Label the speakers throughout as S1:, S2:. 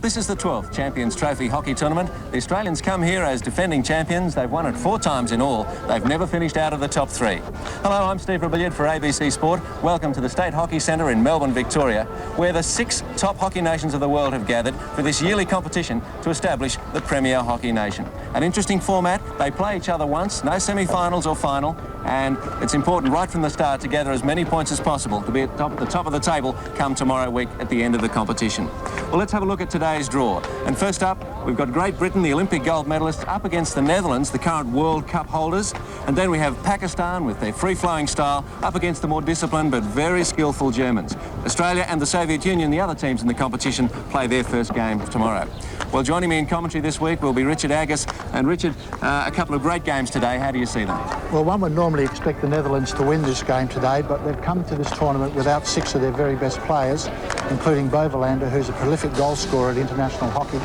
S1: This is the 12th Champions Trophy hockey tournament. The Australians come here as defending champions. They've won it 4 times in all. They've never finished out of the top 3. Hello, I'm Steve Rebillard for ABC Sport. Welcome to the State Hockey Centre in Melbourne, Victoria, where the 6 top hockey nations of the world have gathered for this yearly competition to establish the premier hockey nation. An interesting format. They play each other once, no semi-finals or final, and it's important right from the start to gather as many points as possible to be at the top of the table come tomorrow week at the end of the competition. Well, let's have a look at today's draw. And first up, we've got Great Britain, the Olympic gold medalists, up against the Netherlands, the current World Cup holders. And then we have Pakistan with their free-flowing style up against the more disciplined but very skillful Germans. Australia and the Soviet Union, the other teams in the competition, play their first game tomorrow. Well, joining me in commentary this week will be Richard Agus. And Richard, a couple of great games today. How do you see them?
S2: Well, one would normally expect the Netherlands to win this game today, but they've come to this tournament without 6 of their very best players, including Bovelander, who's a prolific goal scorer at international hockey.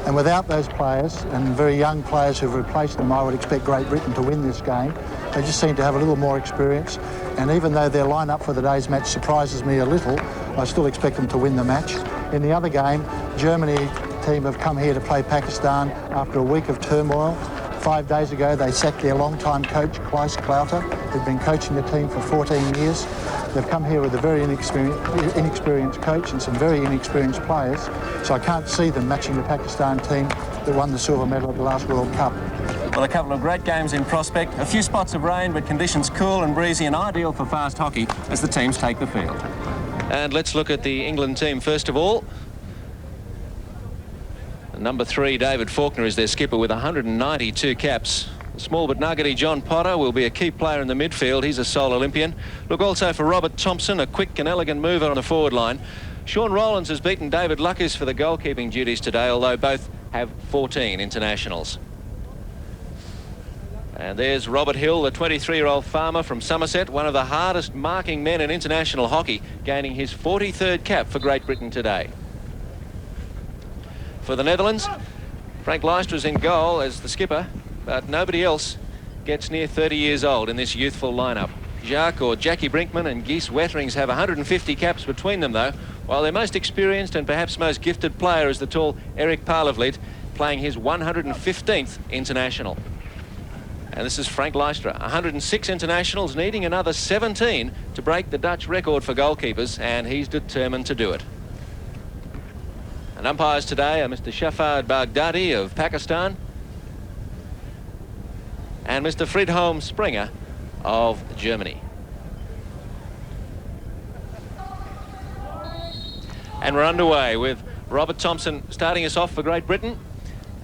S2: And without those players, and very young players who've replaced them, I would expect Great Britain to win this game. They just seem to have a little more experience, and even though their lineup for today's match surprises me a little, I still expect them to win the match. In the other game, Germany team have come here to play Pakistan after a week of turmoil. 5 days ago, they sacked their long-time coach, Klaus Klauter, who'd been coaching the team for 14 years. They've come here with a very inexperienced coach and some very inexperienced players, so I can't see them matching the Pakistan team that won the silver medal at the last World Cup.
S1: Well, a couple of great games in prospect. A few spots of rain, but conditions cool and breezy and ideal for fast hockey as the teams take the field. And let's look at the England team first of all. Number 3, David Faulkner, is their skipper with 192 caps. The small but nuggety John Potter will be a key player in the midfield. He's a sole Olympian. Look also for Robert Thompson, a quick and elegant mover on the forward line. Sean Rowlands has beaten David Lucas for the goalkeeping duties today, although both have 14 internationals. And there's Robert Hill, the 23-year-old farmer from Somerset, one of the hardest marking men in international hockey, gaining his 43rd cap for Great Britain today. For the Netherlands, Frank Lijstera's in goal as the skipper, but nobody else gets near 30 years old in this youthful lineup. Jacques or Jackie Brinkman and Gies Wetterings have 150 caps between them, though, while their most experienced and perhaps most gifted player is the tall Eric Parlevliet, playing his 115th international. And this is Frank Lijstera, 106 internationals, needing another 17 to break the Dutch record for goalkeepers, and he's determined to do it. And umpires today are Mr. Shafard Baghdadi of Pakistan and Mr. Friedholm Springer of Germany. And we're underway with Robert Thompson starting us off for Great Britain,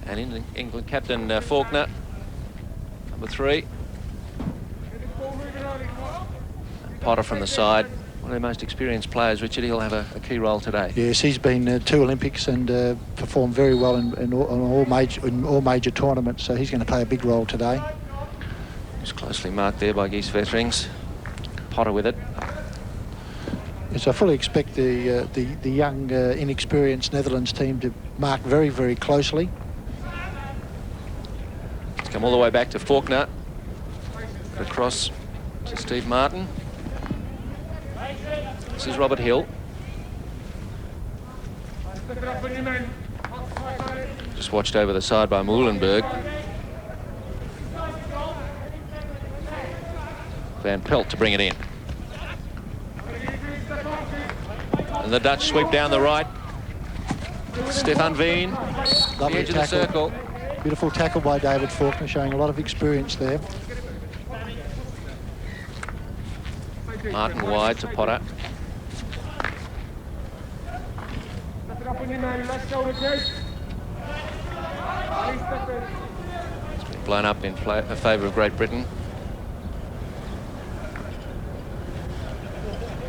S1: and England captain Faulkner, number 3. And Potter from the side. One of the most experienced players, Richard. He'll have a key role today.
S2: Yes, he's been 2 Olympics and performed very well in all major tournaments, so he's going to play a big role today.
S1: It's closely marked there by Gies Wetterings. Potter with it.
S2: Yes, I fully expect the young, inexperienced Netherlands team to mark very, very closely.
S1: It's come all the way back to Faulkner. Across to Steve Martin. This is Robert Hill. Just watched over the side by Muhlenberg. Van Pelt to bring it in. And the Dutch sweep down the right. Stefan Veen, the edge of the circle.
S2: Beautiful tackle by David Faulkner, showing a lot of experience there.
S1: Martin wide to Potter. It's been blown up in favour of Great Britain.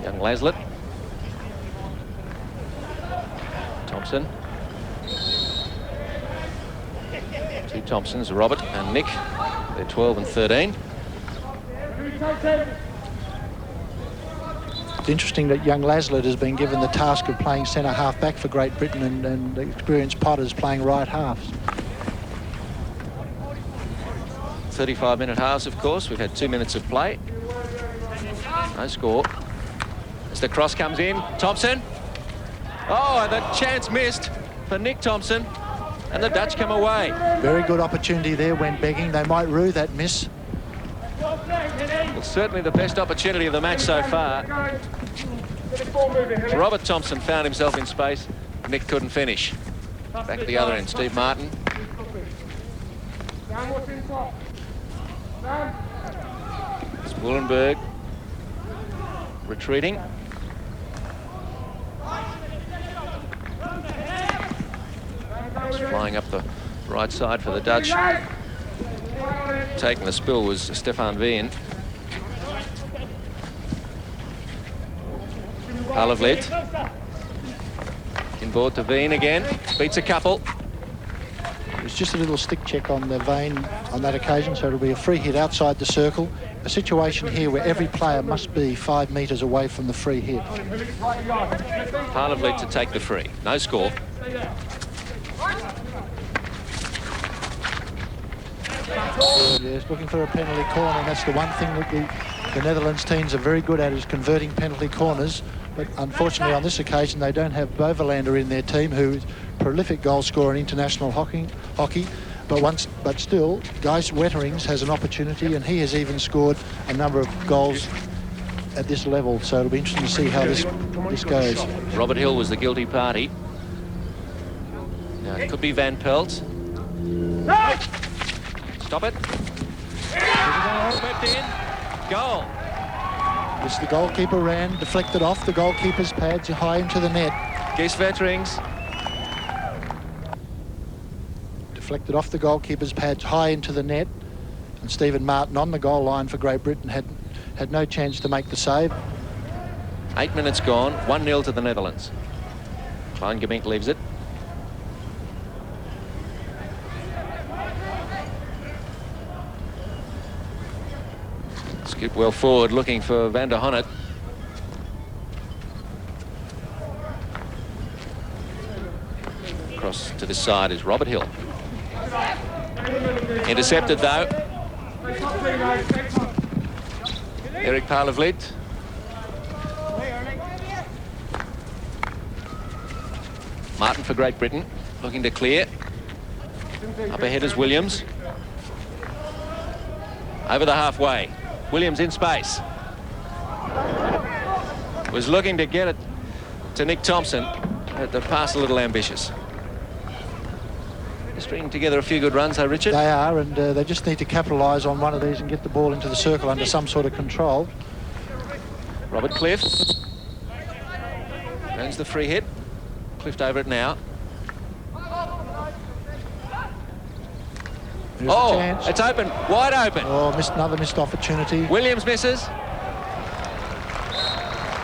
S1: Young Laslett. Thompson. 2 Thompsons, Robert and Nick. They're 12 and 13.
S2: interesting that young Laslett has been given the task of playing centre half back for Great Britain, and the experienced Potter's playing right halves.
S1: 35-minute halves, of course. We've had 2 minutes of play. No score. As the cross comes in, Thompson. Oh, and the chance missed for Nick Thompson, and the Dutch come away.
S2: Very good opportunity there when begging. They might rue that miss.
S1: Well, certainly the best opportunity of the match so far. Robert Thompson found himself in space. Nick couldn't finish. Back at the other end, Steve Martin. Spoolenberg retreating. Flying up the right side for the Dutch. Taking the spill was Stefan Veen. Palavlit. Inboard to Veen again. Beats a couple.
S2: It was just a little stick check on the Veen on that occasion, so it'll be a free hit outside the circle. A situation here where every player must be 5 metres away from the free hit.
S1: Palavlit to take the free. No score.
S2: Yes, looking for a penalty corner, and that's the one thing that the Netherlands teams are very good at, is converting penalty corners. But unfortunately on this occasion they don't have Boverlander in their team, who is a prolific goal scorer in international hockey. But still, Gijs Wetterings has an opportunity, and he has even scored a number of goals at this level. So it'll be interesting to see how this goes.
S1: Robert Hill was the guilty party. Now it could be Van Pelt. Stop it. Swept in. Goal.
S2: As the goalkeeper ran, deflected off the goalkeeper's pads high into the net.
S1: Gijs Wetterings.
S2: Deflected off the goalkeeper's pads high into the net. And Stephen Martin on the goal line for Great Britain had no chance to make the save.
S1: 8 minutes gone. 1-0 to the Netherlands. Klein Gemink leaves it. Scoop well forward, looking for Van der Honert. Across to this side is Robert Hill. Intercepted though. Eric Palavlit. Martin for Great Britain, looking to clear. Up ahead is Williams. Over the halfway. Williams in space. Was looking to get it to Nick Thompson, but the pass a little ambitious. They're stringing together a few good runs, though, Richard.
S2: They are, and they just need to capitalise on one of these and get the ball into the circle under some sort of control.
S1: Robert Clift. Earns the free hit. Clift over it now.
S2: Here's the chance.
S1: It's open, wide open.
S2: Oh, another missed opportunity.
S1: Williams misses.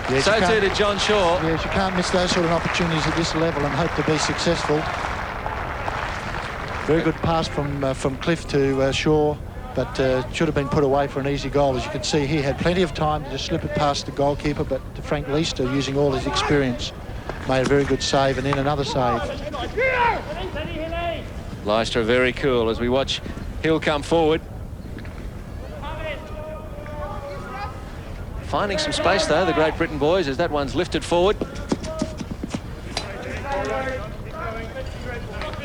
S2: Yes,
S1: So too did John Shaw.
S2: Yes, you can't miss those sort of opportunities at this level and hope to be successful. Very good pass from Cliff to Shaw, but should have been put away for an easy goal. As you can see, he had plenty of time to just slip it past the goalkeeper, but Frank Leister, using all his experience, made a very good save, and then another save.
S1: Leister very cool as we watch Hill come forward. Finding some space though, the Great Britain boys, as that one's lifted forward.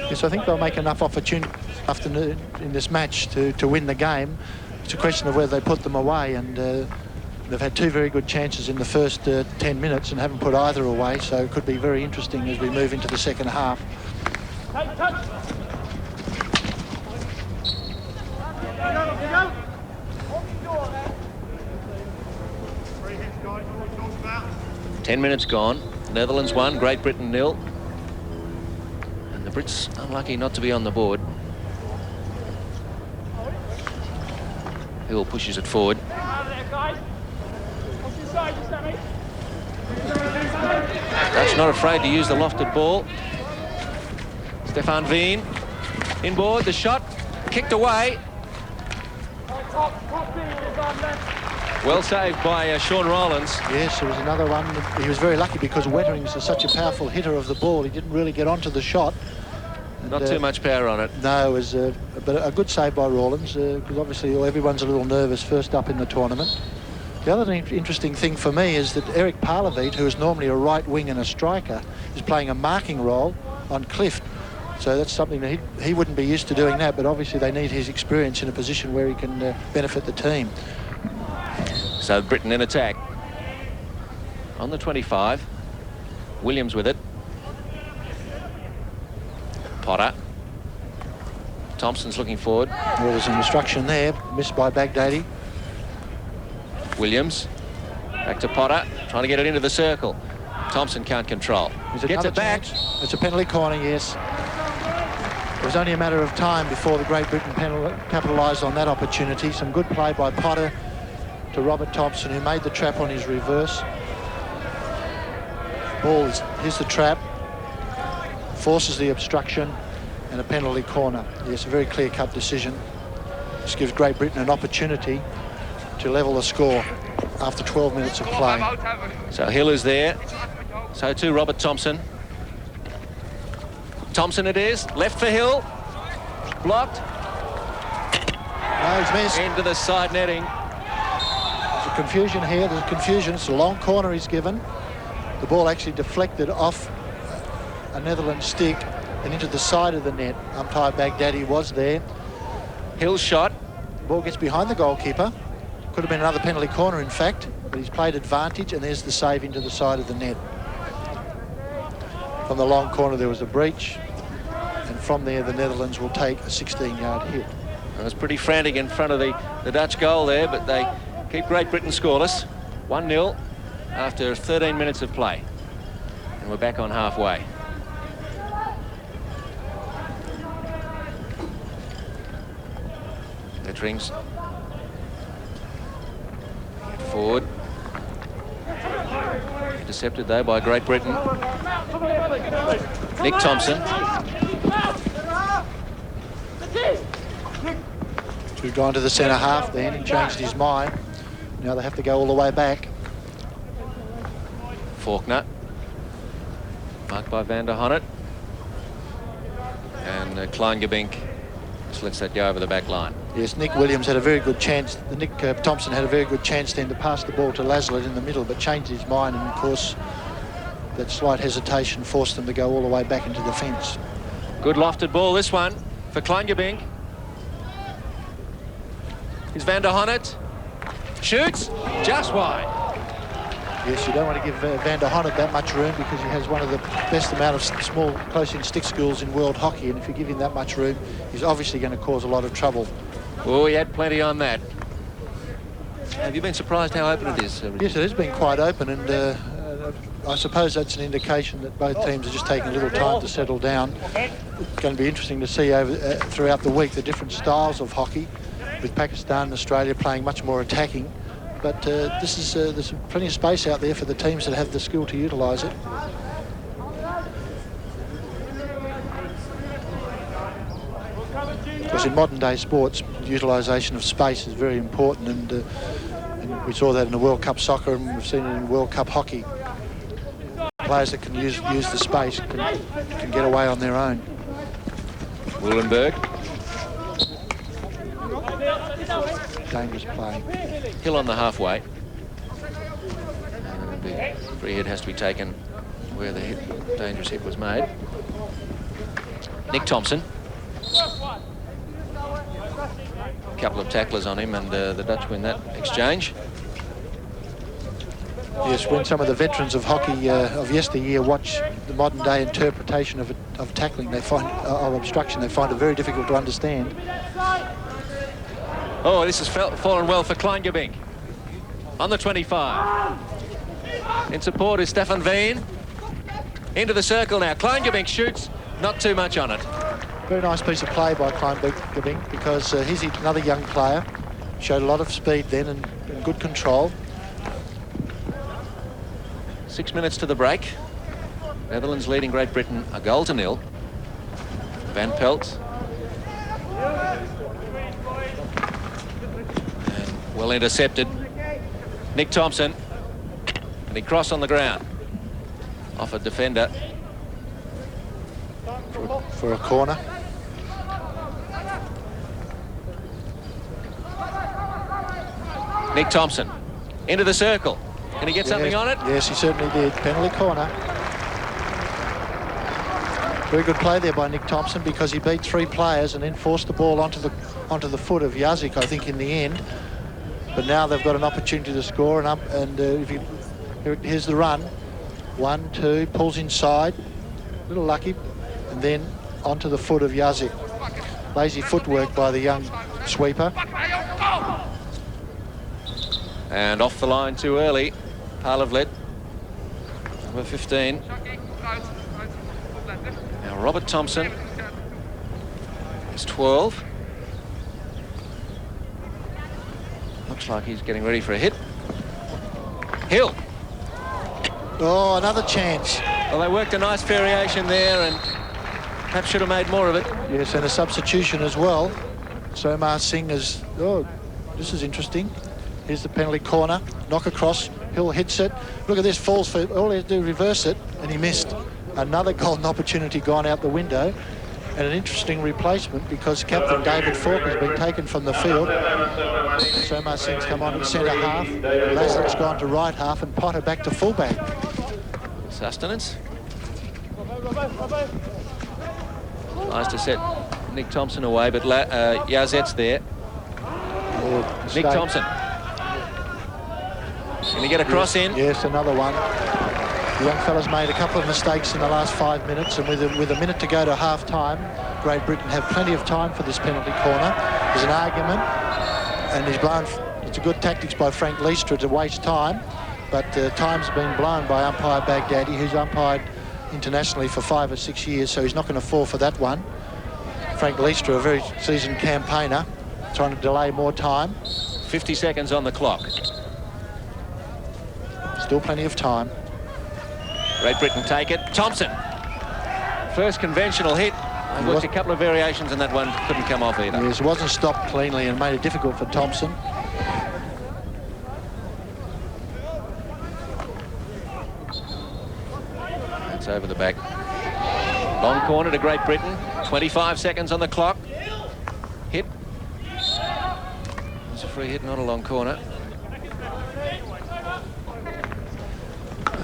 S2: Yes, I think they'll make enough opportunity afternoon in this match to win the game. It's a question of whether they put them away, and they've had two very good chances in the first 10 minutes and haven't put either away, so it could be very interesting as we move into the second half.
S3: Touch.
S1: 10 minutes gone. Netherlands 1, Great Britain 0. And the Brits unlucky not to be on the board. Hill pushes it forward. Dutch not afraid to use the lofted ball. Stefan Veen inboard, the shot kicked away. Well saved by Sean Rowlands.
S2: Yes, it was another one. He was very lucky because Wetterings is such a powerful hitter of the ball. He didn't really get onto the shot. And,
S1: Not too much power on it.
S2: No, it was but a good save by Rowlands because obviously everyone's a little nervous first up in the tournament. The other interesting thing for me is that Eric Parlavit, who is normally a right wing and a striker, is playing a marking role on Clift. So that's something that he wouldn't be used to doing that, but obviously they need his experience in a position where he can benefit the team.
S1: So Britain in attack. On the 25. Williams with it. Potter. Thompson's looking forward.
S2: Well, there's an instruction there, missed by Baghdadi.
S1: Williams. Back to Potter, trying to get it into the circle. Thompson can't control. Gets it back.
S2: It's a penalty corner, yes. It was only a matter of time before the Great Britain capitalised on that opportunity. Some good play by Potter to Robert Thompson, who made the trap on his reverse. Ball is, here's the trap, forces the obstruction, and a penalty corner. Yes, a very clear-cut decision. This gives Great Britain an opportunity to level the score after 12 minutes of play.
S1: So Hill is there. So too Robert Thompson. Thompson it is, left for Hill. Blocked.
S2: No, he's missed.
S1: Into the side netting.
S2: There's a confusion here, there's a confusion. It's a long corner he's given. The ball actually deflected off a Netherlands stick and into the side of the net. Umpire Baghdadi was there.
S1: Hill's shot.
S2: The ball gets behind the goalkeeper. Could have been another penalty corner, in fact, but he's played advantage, and there's the save into the side of the net. From the long corner, there was a breach, and from there, the Netherlands will take a 16-yard hit.
S1: It was pretty frantic in front of the Dutch goal there, but they keep Great Britain scoreless. 1-0 after 13 minutes of play. And we're back on halfway. Wetterings. Forward. Intercepted though by Great Britain. Nick Thompson.
S2: He's gone to the centre half then. He changed his mind. Now they have to go all the way back.
S1: Faulkner. Marked by Van der Honert. And Kleingabink just lets that go over the back line.
S2: Yes, Nick Williams had a very good chance. Nick Thompson had a very good chance then to pass the ball to Laslett in the middle, but changed his mind, and of course that slight hesitation forced them to go all the way back into the fence.
S1: Good lofted ball, this one, for Kleingabink. Here's Van der Honert. Shoots, just wide.
S2: Yes, you don't want to give Van der Honert that much room because he has one of the best amount of small close-in stick schools in world hockey, and if you give him that much room, he's obviously going to cause a lot of trouble.
S1: Oh, he had plenty on that. Have you been surprised how open it is?
S2: Yes, it has been quite open, and I suppose that's an indication that both teams are just taking a little time to settle down. It's going to be interesting to see throughout the week the different styles of hockey, with Pakistan and Australia playing much more attacking. But there's plenty of space out there for the teams that have the skill to utilise it. Because in modern day sports, the utilisation of space is very important, and we saw that in the World Cup soccer, and we've seen it in World Cup hockey. Players that can use the space can get away on their own.
S1: Woolenberg.
S2: Dangerous play.
S1: Hill on the halfway. And the free hit has to be taken where the dangerous hit was made. Nick Thompson. A couple of tacklers on him, and the Dutch win that exchange.
S2: Yes, when some of the veterans of hockey of yesteryear watch the modern day interpretation of tackling, they find of obstruction, they find it very difficult to understand.
S1: Oh, this has fallen well for Kleingabink. On the 25. In support is Stefan Veen. Into the circle now. Kleingabink shoots. Not too much on it.
S2: Very nice piece of play by Kleingabink because he's another young player. Showed a lot of speed then and good control.
S1: 6 minutes to the break. Netherlands leading Great Britain 1-0. Van Pelt. And well intercepted. Nick Thompson. And he crossed on the ground. Off a defender.
S2: For a corner.
S1: Nick Thompson into the circle. Can he get something on it?
S2: Yes, he certainly did. Penalty corner. Very good play there by Nick Thompson, because he beat 3 players and then forced the ball onto the foot of Yazik, I think, in the end. But now they've got an opportunity to score, here's the run. 1, 2, pulls inside, a little lucky, and then onto the foot of Yazik. Lazy footwork by the young sweeper.
S1: And off the line too early. Parlavlet, number 15. Now Robert Thompson is 12. Looks like he's getting ready for a hit. Hill.
S2: Oh, another chance.
S1: Well, they worked a nice variation there and perhaps should have made more of it.
S2: Yes, and a substitution as well. Somar Singh is... Oh, this is interesting. Here's the penalty corner. Knock across. Hill hits it. Look at this, falls for... All he has to do is reverse it, and he missed. Another golden opportunity gone out the window. And an interesting replacement, because Captain David Falk has been taken from the field. Somar Singh's come on to centre half. Laslet's gone to right half, and Potter back to fullback.
S1: Sustenance. Nice to set Nick Thompson away, but Yazet's there. Nick Thompson. Can he get a cross in?
S2: Yes, another one. The young fella's made a couple of mistakes in the last 5 minutes, and with a minute to go to half-time, Great Britain have plenty of time for this penalty corner. There's an argument, and he's blown. It's a good tactics by Frank Leistra to waste time, but time's been blown by umpire Baghdadi, who's umpired internationally for 5 or 6 years, so he's not going to fall for that one. Frank Leistra, a very seasoned campaigner, trying to delay more time.
S1: 50 seconds on the clock.
S2: Still plenty of time.
S1: Great Britain take it. Thompson. First conventional hit. They worked a couple of variations and that one couldn't come off either.
S2: Yes, it wasn't stopped cleanly and made it difficult for Thompson.
S1: That's over the back. Long corner to Great Britain. 25 seconds on the clock. Hit. It's a free hit, not a long corner.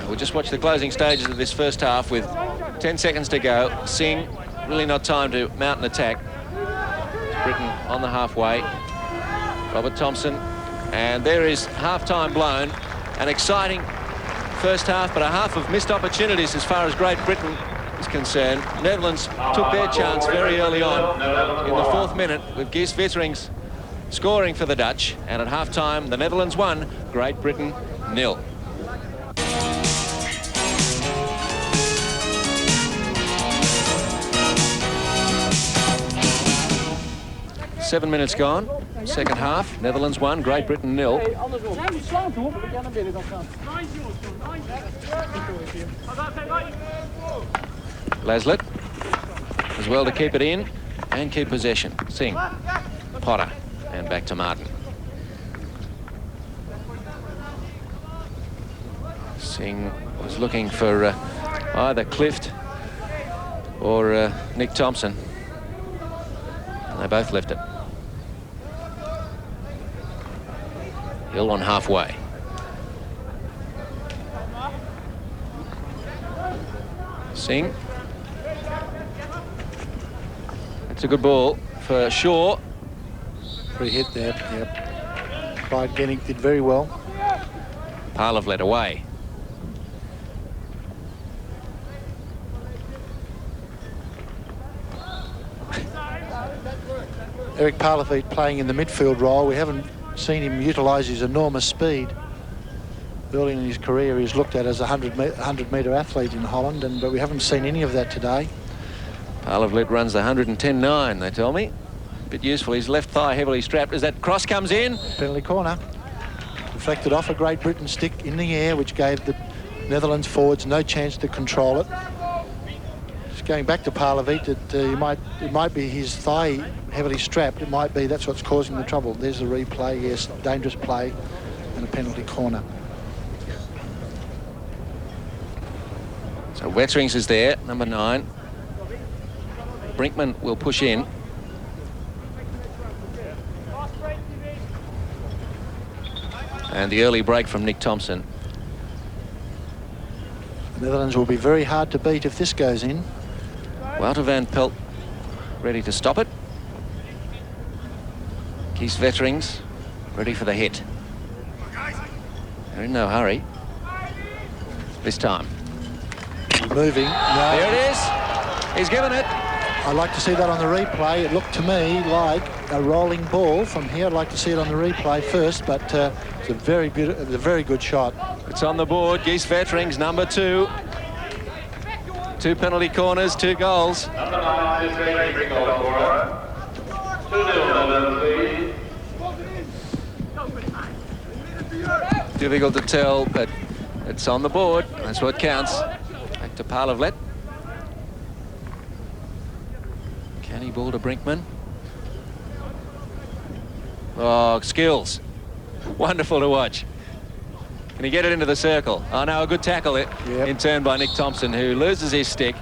S1: We'll just watch the closing stages of this first half with 10 seconds to go. Singh, really not time to mount an attack. Britain on the halfway. Robert Thompson. And there is half-time blown. An exciting first half, but a half of missed opportunities as far as Great Britain is concerned. Netherlands took their chance very early on in the 4th minute with Gies Witterings scoring for the Dutch. And at half-time, the Netherlands won, Great Britain 0. Seven minutes gone. Second half. Netherlands 1, Great Britain 0. Laslet as well to keep it in and keep possession. Singh, Potter, and back to Martin. Singh was looking for either Clift or Nick Thompson. And they both left it. Hill on halfway. Singh. It's a good ball for Shaw.
S2: Free hit there, yep. Clyde Gennick did very well.
S1: Parlev led away.
S2: Eric Parlev playing in the midfield role. We haven't seen him utilise his enormous speed. Early in his career, he's looked at as a 100-metre athlete in Holland, but we haven't seen any of that today.
S1: Parlev runs the 110.9, they tell me. A bit useful. His left thigh heavily strapped as that cross comes in.
S2: Penalty corner. Deflected off a Great Britain stick in the air, which gave the Netherlands forwards no chance to control it. Just going back to Parlev, it might be his thigh heavily strapped. It might be that's what's causing the trouble. There's the replay. Yes, dangerous play. and a penalty corner.
S1: So Wetterings is there, number 9. Brinkman will push in. And the early break from Nick Thompson.
S2: The Netherlands will be very hard to beat if this goes in.
S1: Wouter van Pelt ready to stop it. Kees Wetterings ready for the hit. They're in no hurry this time.
S2: Moving. No.
S1: There it is. He's given it.
S2: I'd like to see that on the replay. It looked to me like a rolling ball from here. I'd like to see it on the replay first, but it's a very good shot.
S1: It's on the board. Kees Wetterings, number 2. 2 penalty corners, 2 goals.
S4: Number 9 is very big goal scorer. 2-0 Netherlands lead.
S1: Difficult to tell, but it's on the board. That's what counts. Back to Palavlet. Canny ball to Brinkman. Oh, skills. Wonderful to watch. Can he get it into the circle? Oh, no, a good tackle in turn by Nick Thompson, who loses his stick,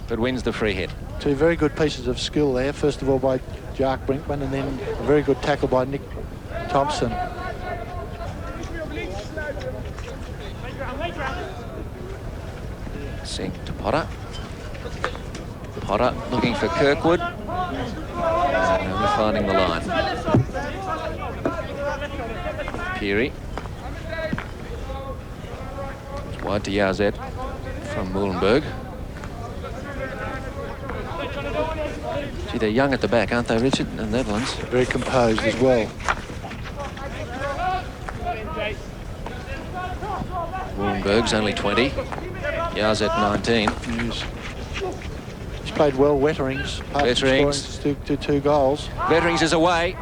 S1: but wins the free hit.
S2: 2 very good pieces of skill there. First of all by Jack Brinkman, and then a very good tackle by Nick Thompson.
S1: Sink to Potter. Potter looking for Kirkwood. And only finding the line. Peary. It's wide to Yazet from Muhlenberg. Gee, they're young at the back, aren't they, Richard? The Netherlands.
S2: Very composed as well.
S1: Muhlenberg's only 20. Yazet 19.
S2: He's played well. Wetterings.
S1: Wetterings.
S2: To 2 goals.
S1: Wetterings is away.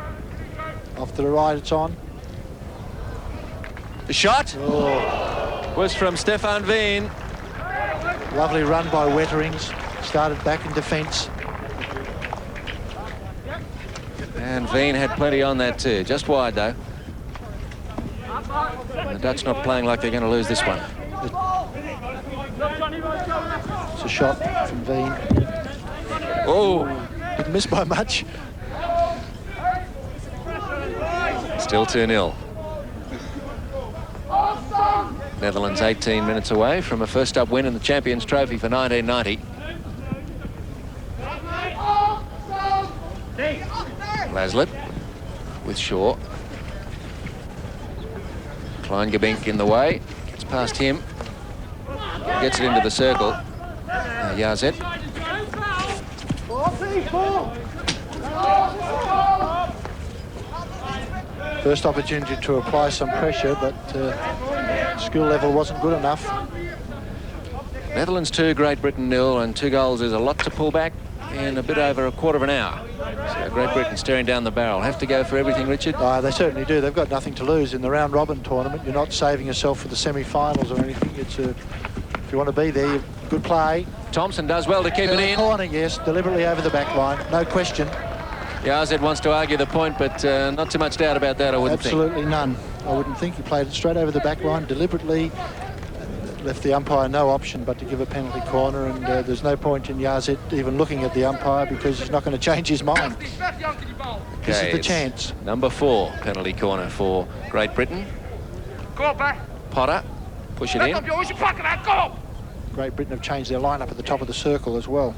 S2: Off to the right, it's on.
S1: The shot
S2: Oh,
S1: was from Stefan Veen.
S2: lovely run by Wetterings. Started back in defence.
S1: And Veen had plenty on that too. Just wide though. The Dutch not playing like they're going to lose this one.
S2: It's a shot from Veen.
S1: Oh,
S2: Didn't miss by much.
S1: still 2-0. Netherlands 18 minutes away from a first up win in the Champions Trophy for 1990. Laslett with Shaw. Kleingebink in the way. Gets past him. Gets it into the circle. Yazet.
S2: First opportunity to apply some pressure, but skill level wasn't good enough.
S1: Netherlands 2, Great Britain 0, and 2 goals is a lot to pull back in a bit over a quarter of an hour. So Great Britain staring down the barrel. Have to go for everything, Richard?
S2: They certainly do. They've got nothing to lose in the round-robin tournament. You're not saving yourself for the semi-finals or anything. It's if you want to be there, good play.
S1: Thompson does well to keep it in.
S2: Corner, yes, deliberately over the back line, no question.
S1: Yazet wants to argue the point, but not too much doubt about that, I wouldn't think.
S2: Absolutely none. I wouldn't think. He played it straight over the back line, deliberately left the umpire no option but to give a penalty corner, and there's no point in Yazet even looking at the umpire because he's not going to change his mind.
S1: Okay,
S2: this is the chance.
S1: Number 4 penalty corner for Great Britain.
S3: Go on, back.
S1: Potter, push it in.
S2: Great Britain have changed their lineup at the top of the circle as well.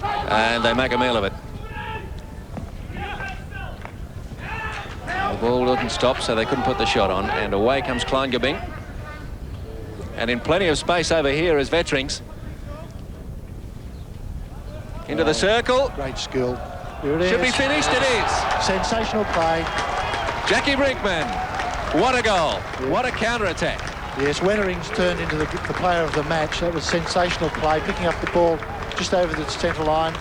S1: And they make a meal of it. The ball didn't stop, so they couldn't put the shot on. And away comes Kleingebink. And in plenty of space over here is Wetterings. Into the circle.
S2: Great skill. Here it is.
S1: Should be finished, it is.
S2: Sensational play.
S1: Jackie Brinkman. What a goal. What a counter-attack.
S2: Yes, Wetterings turned into the player of the match. That was sensational play, picking up the ball just over the centre line,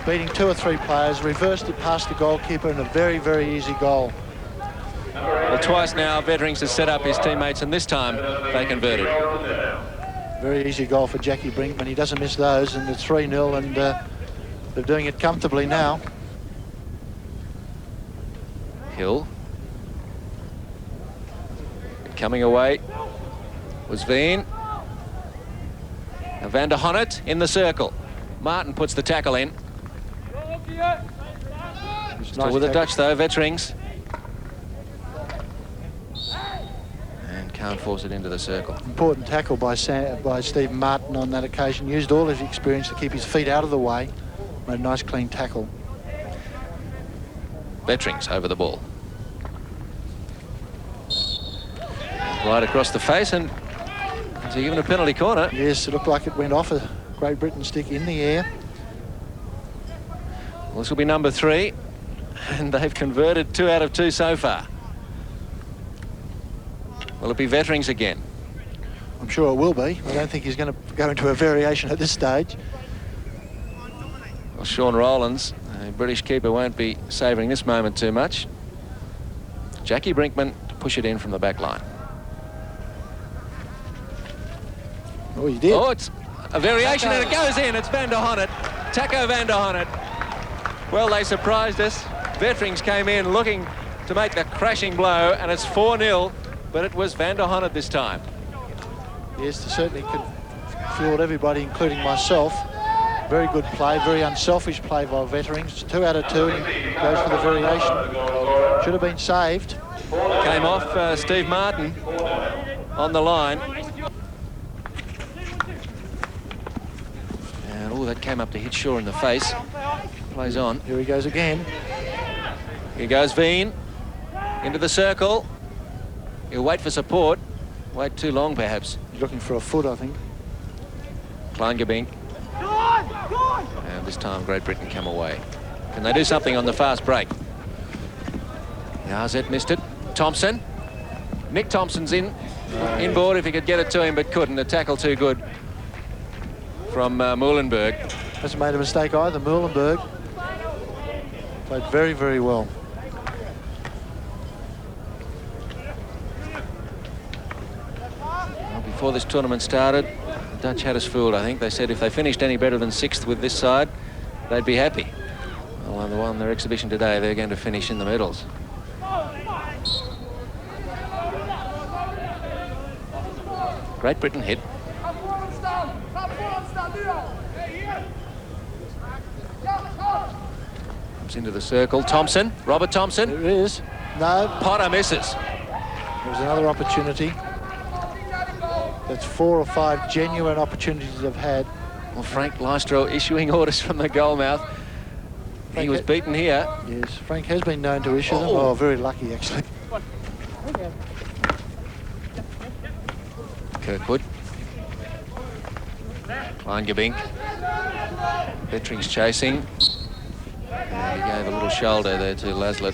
S2: beating 2 or 3 players, reversed it past the goalkeeper, and a very, very easy goal.
S1: Well, twice now, Wetterings has set up his teammates, and this time they converted.
S2: Very easy goal for Jackie Brinkman. He doesn't miss those, and it's 3-0, and they're doing it comfortably now.
S1: Hill. coming away was Veen. Now Van der Honert in the circle. Martin puts the tackle in. Still
S2: Nice
S1: with the
S2: tackle.
S1: Dutch though, Vetterings. And can't force it into the circle.
S2: Important tackle by Steve Martin on that occasion. Used all his experience to keep his feet out of the way. Made a nice clean tackle.
S1: Vetterings over the ball. Right across the face, and is he given a penalty corner?
S2: Yes, it looked like it went off a Great Britain stick in the air.
S1: Well, this will be number 3, and they've converted 2 out of 2 so far. Will it be Vetterings again?
S2: I'm sure it will be. I don't think he's going to go into a variation at this stage.
S1: Well, Sean Rowlands, a British keeper, won't be savouring this moment too much. Jackie Brinkman to push it in from the back line.
S2: Oh, he did.
S1: Oh, it's a variation and it goes in. It's Van der Honert. Taco Van der Honert. Well, they surprised us. Vetterings came in looking to make the crashing blow, and it's 4-0, but it was Van der Honert this time.
S2: Yes, they certainly could fool everybody, including myself. Very good play, very unselfish play by Vetterings. 2 out of 2, and he goes for the variation. Should have been saved.
S1: Came off Steve Martin on the line. And oh, that came up to hit Shaw in the face. Plays on.
S2: Here he goes again.
S1: Here goes Veen into the circle. He'll wait for support. Wait too long, perhaps.
S2: He's looking for a foot, I think.
S1: Klangebink. And this time Great Britain come away. Can they do something on the fast break? Yazet missed it. Thompson. Nick Thompson's inboard if he could get it to him, but couldn't. The tackle too good from Muhlenberg.
S2: Hasn't made a mistake either. Muhlenberg played very, very well.
S1: Well, before this tournament started, the Dutch had us fooled, I think. They said if they finished any better than 6th with this side, they'd be happy. Well, on their exhibition today, they're going to finish in the medals. Great Britain hit. Comes into the circle. Thompson. Robert Thompson.
S2: There it is. No,
S1: Potter misses.
S2: there was another opportunity. That's 4 or 5 genuine opportunities they've had.
S1: Well, Frank Lystro issuing orders from the goal mouth. He was beaten here.
S2: Yes, Frank has been known to issue them. Oh, very lucky, actually.
S1: Kirkwood. Klangebink. Vetterings chasing. And he gave a little shoulder there to Laslett.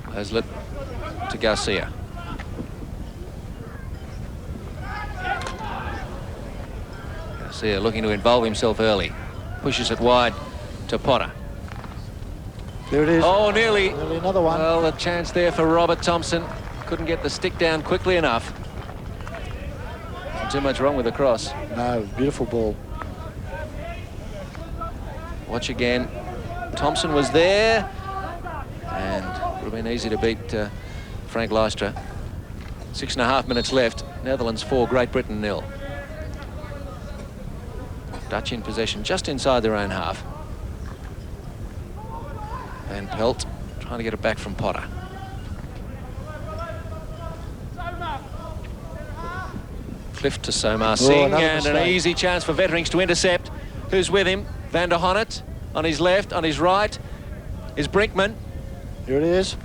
S1: Laslett to Garcia. Garcia looking to involve himself early. Pushes it wide to Potter.
S2: There it is.
S1: Oh, nearly.
S2: Nearly another one.
S1: Well, a chance there for Robert Thompson. Couldn't get the stick down quickly enough. Not too much wrong with the cross.
S2: No, beautiful ball.
S1: Watch again. Thompson was there. And would have been easy to beat Frank Lystra. 6.5 minutes left. Netherlands 4, Great Britain 0. Dutch in possession just inside their own half. Van Pelt trying to get it back from Potter. Cliff to Somar Singh, and an easy chance for Vetterings to intercept. Who's with him? Van der Honert on his left, on his right is Brinkman.
S2: Here it is.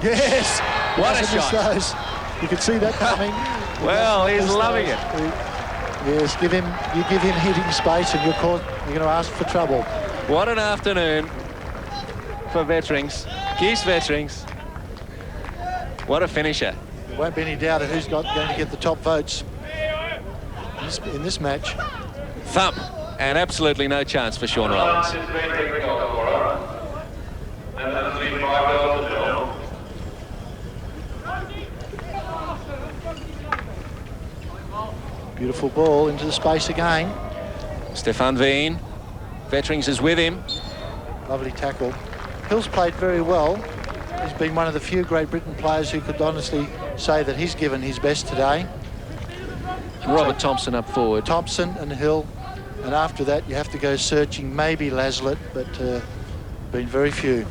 S1: Yes! What a shot!
S2: You could see that coming.
S1: Well, he's loving it.
S2: Yes, you give him hitting space, and you're going to ask for trouble.
S1: What an afternoon for Vetterings. Kees Vetterings. What a finisher.
S2: There won't be any doubt of who's going to get the top votes in this match.
S1: Thump, and absolutely no chance for Sean Rollins.
S2: Beautiful ball into the space again.
S1: Stefan Veen. Vetterings is with him.
S2: Lovely tackle. Hill's played very well. He's been one of the few Great Britain players who could honestly say that he's given his best today.
S1: Robert Thompson up forward.
S2: Thompson and Hill. And after that, you have to go searching, maybe Laslett, but been very few.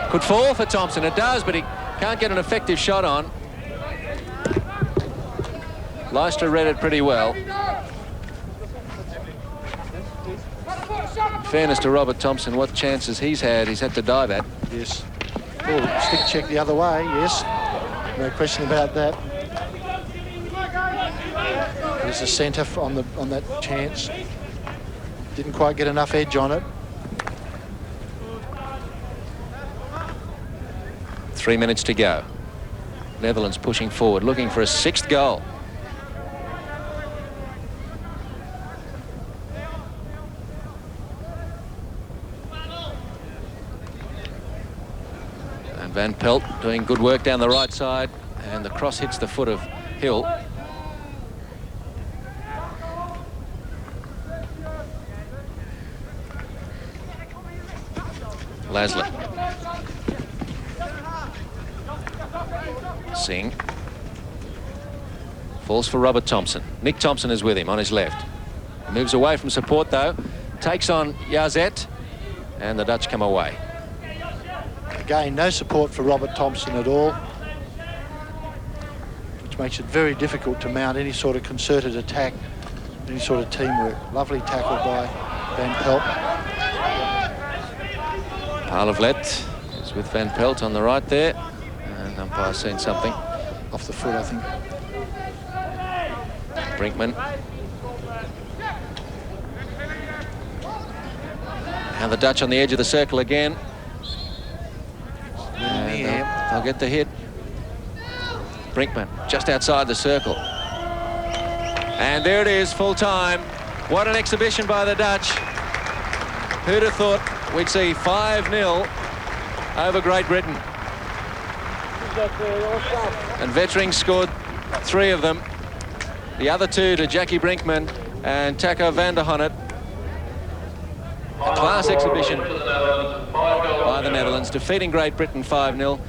S1: Could fall for Thompson. It does, but he can't get an effective shot on. Leicester read it pretty well. In fairness to Robert Thompson, what chances he's had to dive at.
S2: Yes. Oh, stick check the other way, yes. No question about that. There's a centre on that chance. Didn't quite get enough edge on it.
S1: 3 minutes to go. Netherlands pushing forward, looking for a 6th goal. And Van Pelt doing good work down the right side, and the cross hits the foot of Hill. Laslett. Singh. Falls for Robert Thompson. Nick Thompson is with him on his left. Moves away from support though. Takes on Yazet, and the Dutch come away.
S2: Again, no support for Robert Thompson at all, which makes it very difficult to mount any sort of concerted attack, any sort of teamwork. Lovely tackle by Van Pelt.
S1: Parlavlet is with Van Pelt on the right there, and umpire's seen something.
S2: Off the foot, I think.
S1: Brinkman. And the Dutch on the edge of the circle again. And they'll get the hit. Brinkman just outside the circle. And there it is, full time. What an exhibition by the Dutch. Who'd have thought we'd see 5-0 over Great Britain. And Vettering scored 3 of them. The other 2 to Jackie Brinkman and Taco van der Honert. A class exhibition by the Netherlands, defeating Great Britain 5-0.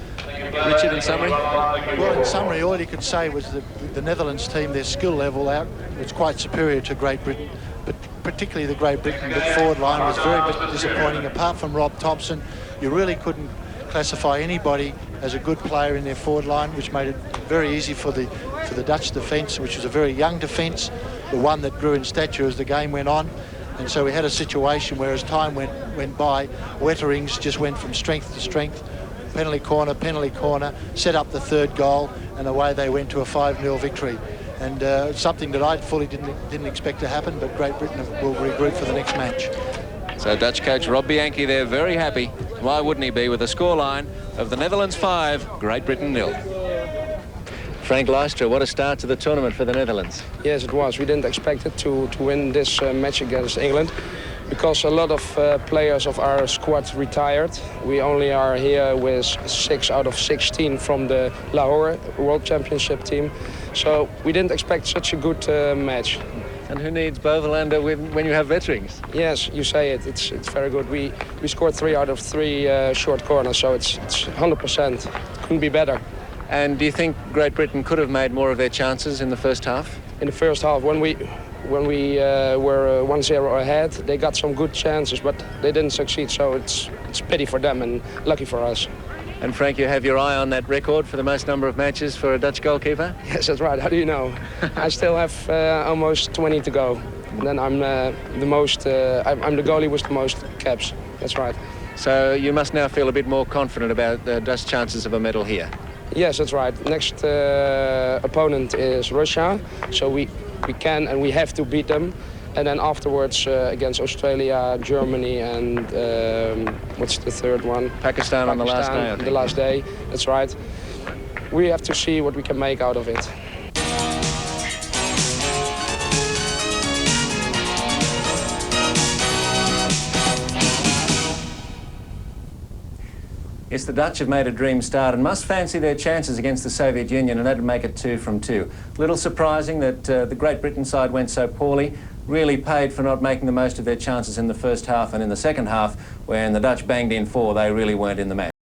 S1: Richard, in summary?
S2: Well, in summary, all you could say was that the Netherlands team, their skill level out was quite superior to Great Britain, but particularly the Great Britain forward line was very disappointing. Apart from Rob Thompson, you really couldn't classify anybody as a good player in their forward line, which made it very easy for the Dutch defence, which was a very young defence, the one that grew in stature as the game went on. And so we had a situation where as time went by, Wetterings just went from strength to strength. Penalty corner, set up the 3rd goal, and away they went to a 5-0 victory. And something that I fully didn't expect to happen, but Great Britain will regroup for the next match.
S1: So Dutch coach Rob Bianchi there, very happy. Why wouldn't he be, with a scoreline of the Netherlands 5, Great Britain 0. Frank Leicester, what a start to the tournament for the Netherlands.
S5: Yes, it was. We didn't expect it to win this match against England, because a lot of players of our squad retired. We only are here with 6 out of 16 from the Lahore World Championship team. So we didn't expect such a good match.
S1: And who needs Bovelander when you have Vetterings?
S5: Yes, you say it. It's very good. We scored 3 out of 3 short corners, so it's 100%. Couldn't be better.
S1: And do you think Great Britain could have made more of their chances in the first half?
S5: In the first half, when we were 1-0 ahead, they got some good chances, but they didn't succeed. So it's pity for them and lucky for us.
S1: And Frank, you have your eye on that record for the most number of matches for a Dutch goalkeeper?
S5: Yes, that's right. How do you know? I still have almost 20 to go. And then I'm the goalie with the most caps. That's right.
S1: So you must now feel a bit more confident about the Dutch chances of a medal here.
S5: Yes, that's right. Next opponent is Russia, so we can and we have to beat them. And then afterwards against Australia, Germany, and what's the third one?
S1: Pakistan on the last day, I think.
S5: The last day, that's right. We have to see what we can make out of it.
S1: Yes, the Dutch have made a dream start and must fancy their chances against the Soviet Union, and that'd make it 2 from 2. Little surprising that the Great Britain side went so poorly. really paid for not making the most of their chances in the first half, and in the second half, when the Dutch banged in 4, they really weren't in the match.